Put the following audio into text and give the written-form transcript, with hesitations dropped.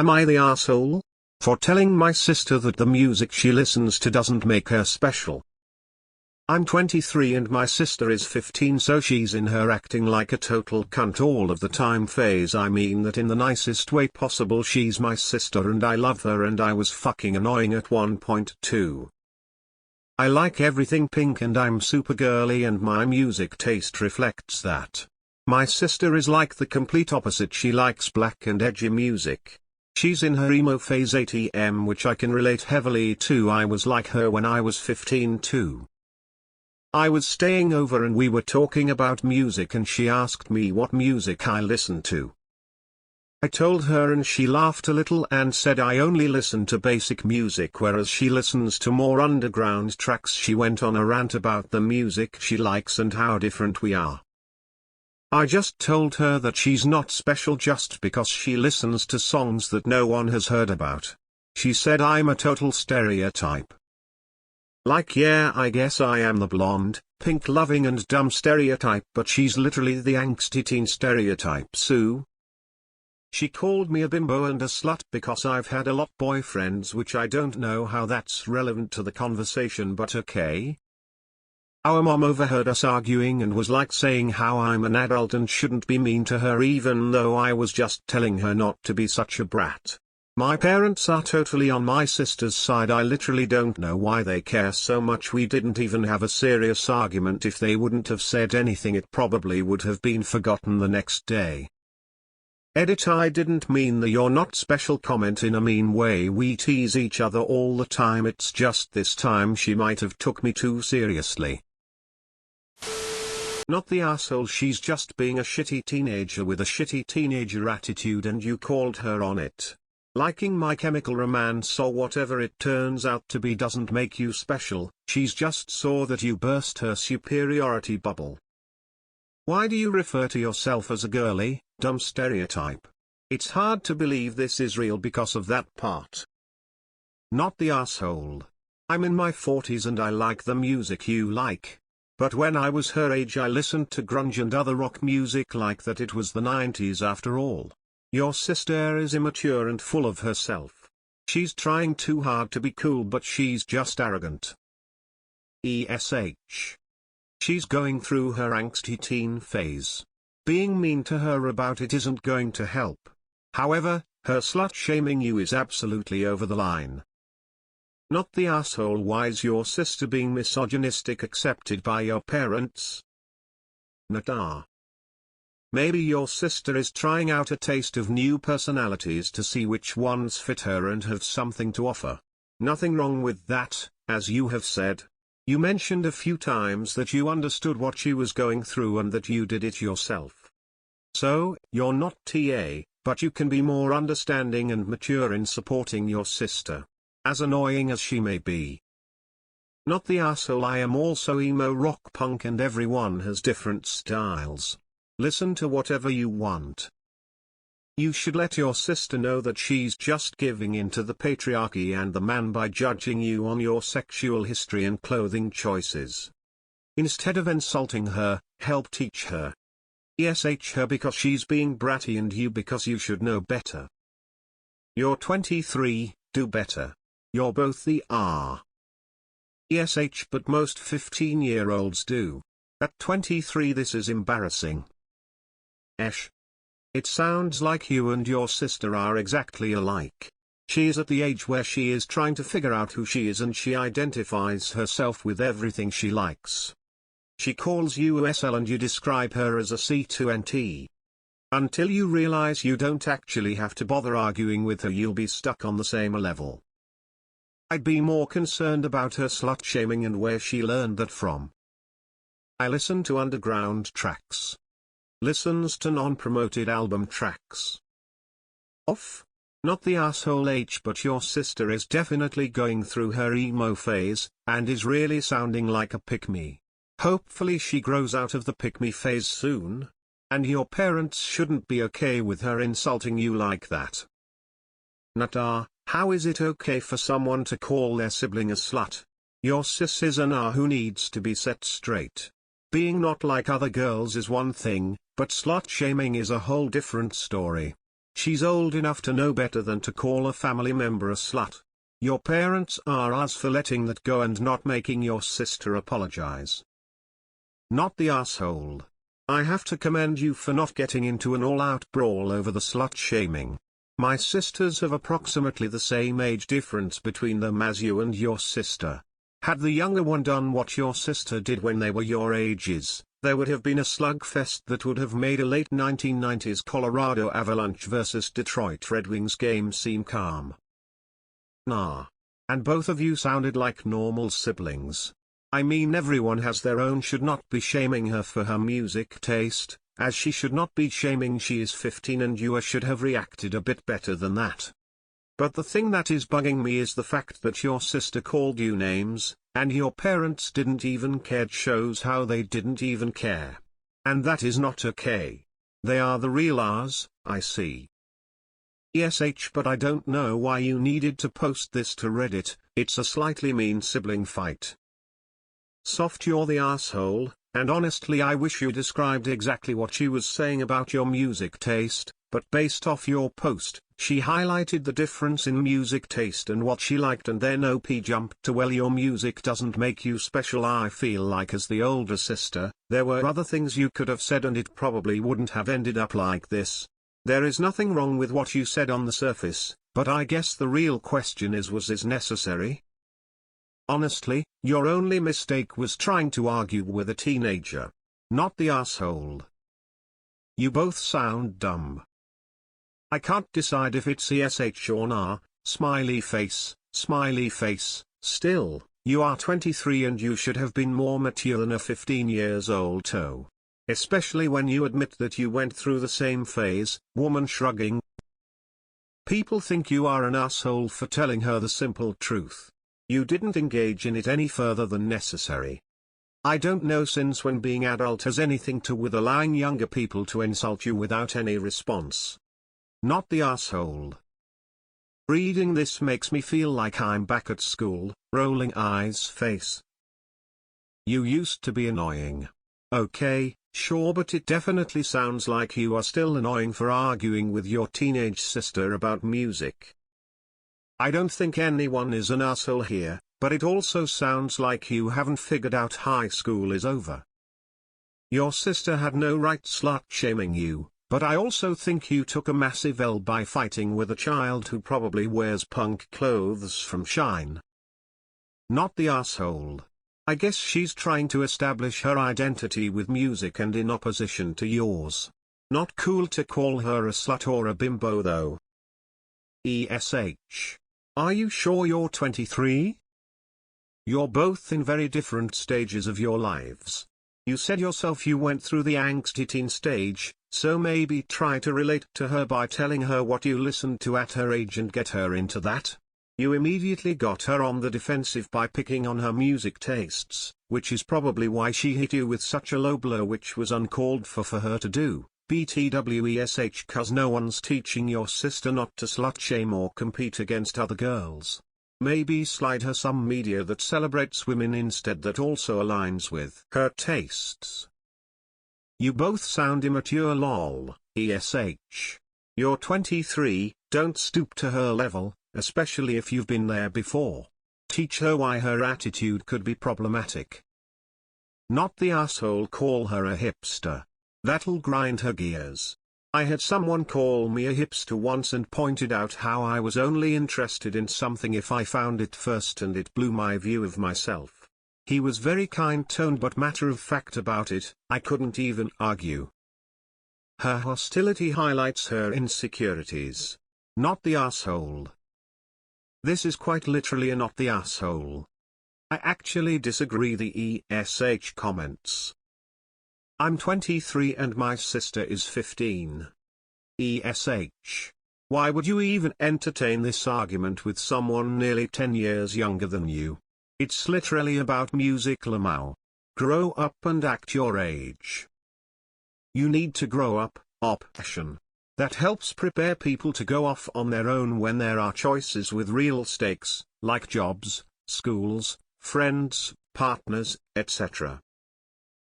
Am I the asshole? For telling my sister that the music she listens to doesn't make her special. I'm 23 and my sister is 15, so she's in her acting like a total cunt all of the time phase. I mean that in the nicest way possible. She's my sister and I love her, and I was fucking annoying at one point too. I like everything pink and I'm super girly, and my music taste reflects that. My sister is like the complete opposite. She likes black and edgy music. She's in her emo phase ATM, which I can relate heavily to. I was like her when I was 15 too. I was staying over and we were talking about music and she asked me what music I listened to. I told her and she laughed a little and said I only listen to basic music, whereas she listens to more underground tracks. She went on a rant about the music she likes and how different we are. I just told her that she's not special just because she listens to songs that no one has heard about. She said I'm a total stereotype. Like, yeah, I guess I am the blonde, pink-loving and dumb stereotype, but she's literally the angsty teen stereotype. Sue. She called me a bimbo and a slut because I've had a lot boyfriends, which I don't know how that's relevant to the conversation, but okay. Our mom overheard us arguing and was like saying how I'm an adult and shouldn't be mean to her, even though I was just telling her not to be such a brat. My parents are totally on my sister's side. I literally don't know why they care so much. We didn't even have a serious argument. If they wouldn't have said anything, it probably would have been forgotten the next day. Edit: I didn't mean the "you're not special" comment in a mean way. We tease each other all the time. It's just this time she might have took me too seriously. Not the asshole. She's just being a shitty teenager with a shitty teenager attitude and you called her on it. Liking My Chemical Romance or whatever it turns out to be doesn't make you special. She's just saw that you burst her superiority bubble. Why do you refer to yourself as a girly, dumb stereotype? It's hard to believe this is real because of that part. Not the asshole. I'm in my 40s and I like the music you like. But when I was her age I listened to grunge and other rock music like that. It was the 90s after all. Your sister is immature and full of herself. She's trying too hard to be cool, but she's just arrogant. ESH. She's going through her angsty teen phase. Being mean to her about it isn't going to help. However, her slut-shaming you is absolutely over the line. Not the asshole. Why is your sister being misogynistic accepted by your parents? Nata. Maybe your sister is trying out a taste of new personalities to see which ones fit her and have something to offer. Nothing wrong with that, as you have said. You mentioned a few times that you understood what she was going through and that you did it yourself. So, you're not TA, but you can be more understanding and mature in supporting your sister, as annoying as she may be. Not the asshole. I am also emo, rock, punk, and everyone has different styles. Listen to whatever you want. You should let your sister know that she's just giving in to the patriarchy and the man by judging you on your sexual history and clothing choices. Instead of insulting her, help teach her. ESH her because she's being bratty and you because you should know better. You're 23, do better. You're both the R. ESH, but most 15-year-olds do. At 23 this is embarrassing. Esh. It sounds like you and your sister are exactly alike. She is at the age where she is trying to figure out who she is and she identifies herself with everything she likes. She calls you SL and you describe her as a C2NT. Until you realize you don't actually have to bother arguing with her, you'll be stuck on the same level. I'd be more concerned about her slut-shaming and where she learned that from. I listen to underground tracks. Listens to non-promoted album tracks. Off? Not the asshole H, but your sister is definitely going through her emo phase, and is really sounding like a pick-me. Hopefully she grows out of the pick-me phase soon. And your parents shouldn't be okay with her insulting you like that. Nata, how is it okay for someone to call their sibling a slut? Your sis is an R who needs to be set straight. Being not like other girls is one thing, but slut-shaming is a whole different story. She's old enough to know better than to call a family member a slut. Your parents are us for letting that go and not making your sister apologize. Not the asshole. I have to commend you for not getting into an all-out brawl over the slut-shaming. My sisters have approximately the same age difference between them as you and your sister. Had the younger one done what your sister did when they were your ages, there would have been a slugfest that would have made a late 1990s Colorado Avalanche vs. Detroit Red Wings game seem calm. Nah. And both of you sounded like normal siblings. I mean, everyone has their own. Should not be shaming her for her music taste, as she should not be shaming she is 15, and you should have reacted a bit better than that. But the thing that is bugging me is the fact that your sister called you names, and your parents didn't even care. It shows how they didn't even care. And that is not okay. They are the real ours, I see. ESH, but I don't know why you needed to post this to Reddit. It's a slightly mean sibling fight. Soft, you're the asshole, and honestly I wish you described exactly what she was saying about your music taste, but based off your post, she highlighted the difference in music taste and what she liked, and then OP jumped to, well, your music doesn't make you special. I feel like as the older sister, there were other things you could have said and it probably wouldn't have ended up like this. There is nothing wrong with what you said on the surface, but I guess the real question is, was this necessary? Honestly, your only mistake was trying to argue with a teenager. Not the asshole. You both sound dumb. I can't decide if it's ESH or nah, smiley face, smiley face. Still, you are 23 and you should have been more mature than a 15 years old toe. Especially when you admit that you went through the same phase. Woman shrugging. People think you are an asshole for telling her the simple truth. You didn't engage in it any further than necessary. I don't know since when being adult has anything to with allowing younger people to insult you without any response. Not the asshole. Reading this makes me feel like I'm back at school. Rolling eyes face. You used to be annoying. Okay, sure, but it definitely sounds like you are still annoying for arguing with your teenage sister about music. I don't think anyone is an asshole here, but it also sounds like you haven't figured out high school is over. Your sister had no right slut-shaming you, but I also think you took a massive L by fighting with a child who probably wears punk clothes from Shine. Not the asshole. I guess she's trying to establish her identity with music and in opposition to yours. Not cool to call her a slut or a bimbo though. ESH. Are you sure you're 23? You're both in very different stages of your lives. You said yourself you went through the angsty teen stage, so maybe try to relate to her by telling her what you listened to at her age and get her into that. You immediately got her on the defensive by picking on her music tastes, which is probably why she hit you with such a low blow, which was uncalled for her to do. BTWESH, cause no one's teaching your sister not to slut-shame or compete against other girls. Maybe slide her some media that celebrates women instead, that also aligns with her tastes. You both sound immature lol, ESH. You're 23, don't stoop to her level, especially if you've been there before. Teach her why her attitude could be problematic. Not the asshole, call her a hipster. That'll grind her gears. I had someone call me a hipster once and pointed out how I was only interested in something if I found it first, and it blew my view of myself. He was very kind-toned but matter-of-fact about it. I couldn't even argue. Her hostility highlights her insecurities. Not the asshole. This is quite literally a not the asshole. I actually disagree. The ESH comments. I'm 23 and my sister is 15. ESH. Why would you even entertain this argument with someone nearly 10 years younger than you? It's literally about music, Lamau. Grow up and act your age. You need to grow up, option. That helps prepare people to go off on their own when there are choices with real stakes, like jobs, schools, friends, partners, etc.